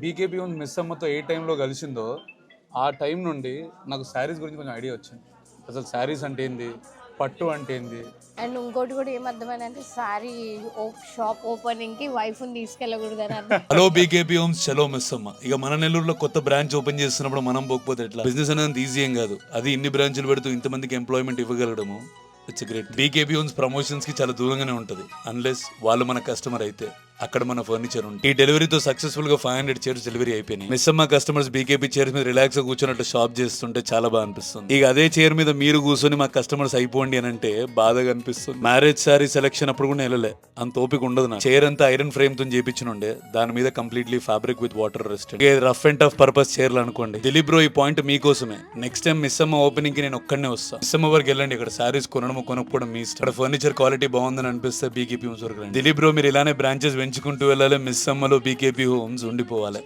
BKP ఉంది miss అమ్మతో ఏ టైంలో కలిసిందో ఆ టైం నుండి నాకు శారీస్ గురించి కొంచెం ఐడియా వచ్చింది. అసలు శారీస్ అంటే ఏంది, పట్టు అంటే ఏంది. అండ్ ఇంకోటి కూడా ఏమర్థమైందంటే సారీ షాప్ ఓపెనింగ్ కి వైఫ్ ని తీసుకెళ్ళకూడదని అర్థం. హలో బీకేపీ హోమ్స్, చలో మిస్ అమ్మ. ఇక మన నెల్లూరులో కొత్త బ్రాంచ్ ఓపెన్ చేస్తున్నప్పుడు మనం పోకపోతే ఎట్లా? బిజినెస్ అనేది ఈజీ ఏం కాదు. అది ఇన్ని బ్రాంచ్లు పెడుతూ ఇంతమందికి ఎంప్లాయ్మెంట్ ఇవ్వగలడము it's great. BKP Homes promotions కి చాలా దూరంగానే ఉంటది, అన్లెస్ వాళ్ళు మన కస్టమర్ అయితే. అక్కడ మన ఫర్నిచర్ ఉంది. ఈ డెలివరీతో సక్సెస్ఫుల్ గా 500 చైర్స్ డెలివరీ అయిపోయినాయి. మిస్ అమ్మ కస్టమర్స్ బీకేపీ చైర్స్ మీద రిలాక్స్ గా కూర్చున్నట్టు షాప్ చేస్తుంటే చాలా బాగా అనిపిస్తుంది. ఇక అదే చైర్ మీద మీరు కూర్చొని మా కస్టమర్స్ అయిపోండి అని అంటే బాధగా అనిపిస్తుంది. మ్యారేజ్ సారీ సెలక్షన్ అప్పుడు కూడా వెళ్ళలే, అంత ఓపిక ఉండదు. నా చైర్ అంతా ఐరన్ ఫ్రేమ్ తో చేపించనుండే, దాని మీద completely fabric with water rested. Rough and tough purpose చైర్లు అనుకోండి. దిలీప్ బ్రో, ఈ పాయింట్ మీకోసమే. నెక్స్ట్ టైం మిస్ అమ్మ ఓపెనింగ్ కి నేను ఒక్కడనే వస్తాను. మిస్ అమ్మ వరకు వెళ్ళండి, ఇక్కడ సారీస్ కొనడం కొనుక్కోవడం మీ ఇష్టం. ఇక్కడ ఫర్నిచర్ క్వాలిటీ బాగుందని అనిపిస్తే బీకేపీ హోమ్స్ వరకు రండి. దిలీప్ బ్రో, మీరు ఇలానే బ్రాంచెస్ పెంచుకుంటూ వెళ్ళాలి. మిస్ అమ్మలో బీకేపీ హోమ్స్ ఉండిపోవాలి.